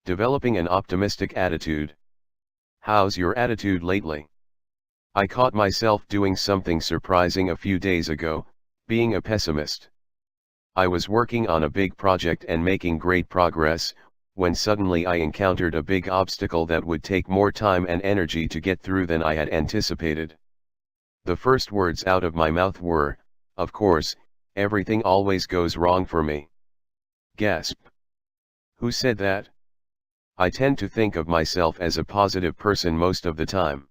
Developing an optimistic attitude. How's your attitude lately? I caught myself doing something surprising a few days ago, being a pessimist. I was working on a big project and making great progress, when suddenly I encountered a big obstacle that would take more time and energy to get through than I had anticipated. The first words out of my mouth were, "Of course, everything always goes wrong for me." Gasp. Who said that? I tend to think of myself as a positive person most of the time.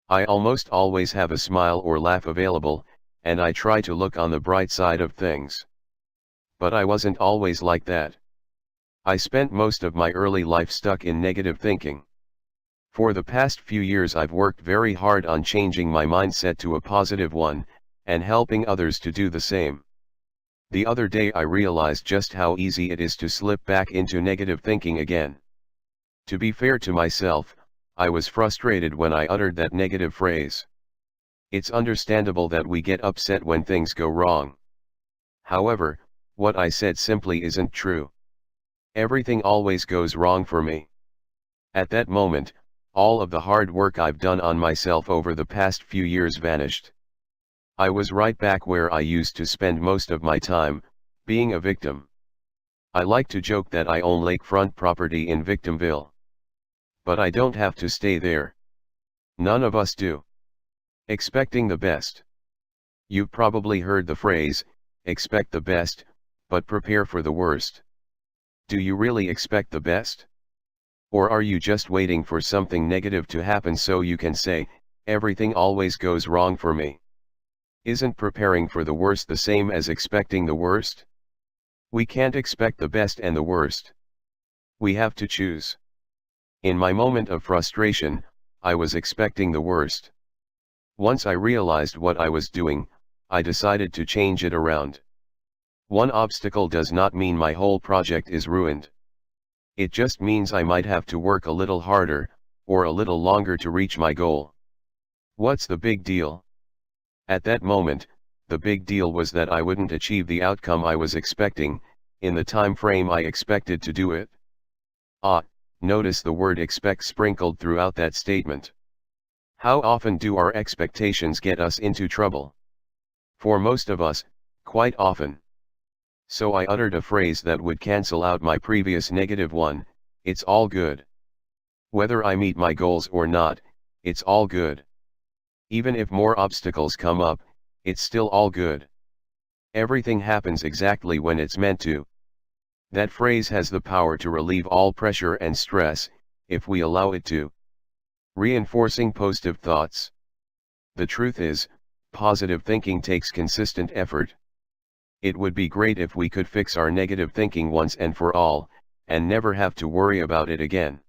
I almost always have a smile or laugh available, and I try to look on the bright side of things. But I wasn't always like that. I spent most of my early life stuck in negative thinking. For the past few years I've worked very hard on changing my mindset to a positive one, and helping others to do the same. The other day I realized just how easy it is to slip back into negative thinking again. To be fair to myself, I was frustrated when I uttered that negative phrase. It's understandable that we get upset when things go wrong. However, what I said simply isn't true. Everything always goes wrong for me. At that moment, all of the hard work I've done on myself over the past few years vanished. I was right back where I used to spend most of my time, being a victim. I like to joke that I own lakefront property in Victimville. But I don't have to stay there. None of us do. Expecting the best. You've probably heard the phrase, expect the best, but prepare for the worst. Do you really expect the best? Or are you just waiting for something negative to happen so you can say, everything always goes wrong for me? Isn't preparing for the worst the same as expecting the worst? We can't expect the best and the worst. We have to choose. In my moment of frustration, I was expecting the worst. Once I realized what I was doing, I decided to change it around. One obstacle does not mean my whole project is ruined. It just means I might have to work a little harder, or a little longer to reach my goal. What's the big deal? At that moment, the big deal was that I wouldn't achieve the outcome I was expecting, in the time frame I expected to do it. Notice the word expect sprinkled throughout that statement. How often do our expectations get us into trouble? For most of us, quite often. So I uttered a phrase that would cancel out my previous negative one, it's all good. Whether I meet my goals or not, it's all good. Even if more obstacles come up, it's still all good. Everything happens exactly when it's meant to. That phrase has the power to relieve all pressure and stress, if we allow it to. Reinforcing positive thoughts. The truth is, positive thinking takes consistent effort. It would be great if we could fix our negative thinking once and for all, and never have to worry about it again.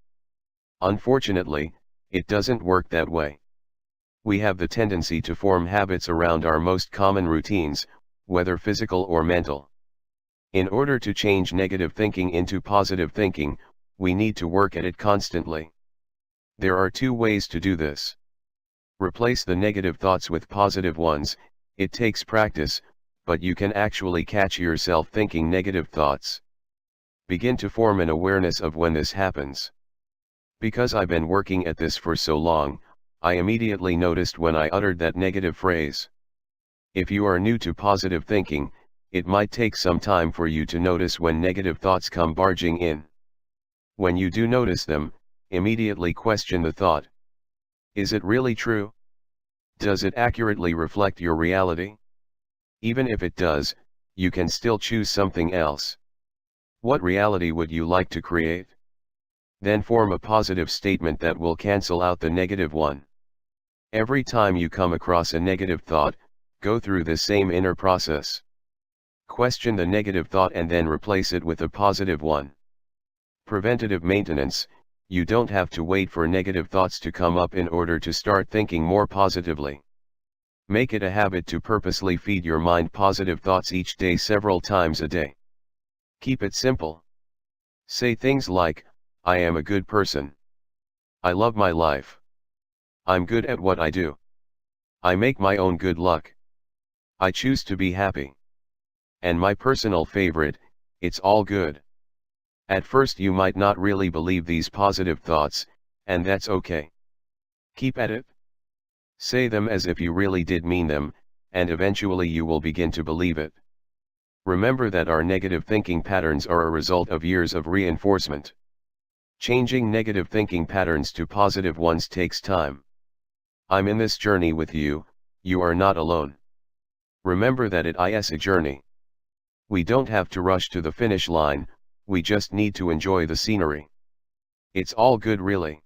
Unfortunately, it doesn't work that way. We have the tendency to form habits around our most common routines, whether physical or mental. In order to change negative thinking into positive thinking, we need to work at it constantly. There are two ways to do this. Replace the negative thoughts with positive ones. It takes practice, but you can actually catch yourself thinking negative thoughts. Begin to form an awareness of when this happens. Because I've been working at this for so long, I immediately noticed when I uttered that negative phrase. If you are new to positive thinking, it might take some time for you to notice when negative thoughts come barging in. When you do notice them, immediately question the thought. Is it really true? Does it accurately reflect your reality? Even if it does, you can still choose something else. What reality would you like to create? Then form a positive statement that will cancel out the negative one. Every time you come across a negative thought, go through the same inner process. Question the negative thought and then replace it with a positive one. Preventative maintenance. You don't have to wait for negative thoughts to come up in order to start thinking more positively. Make it a habit to purposely feed your mind positive thoughts each day several times a day. Keep it simple. Say things like, I am a good person. I love my life. I'm good at what I do. I make my own good luck. I choose to be happy. And my personal favorite, it's all good. At first you might not really believe these positive thoughts, and that's okay. Keep at it. Say them as if you really did mean them, and eventually you will begin to believe it. Remember that our negative thinking patterns are a result of years of reinforcement. Changing negative thinking patterns to positive ones takes time. I'm in this journey with you, you are not alone. Remember that it is a journey. We don't have to rush to the finish line, we just need to enjoy the scenery. It's all good really.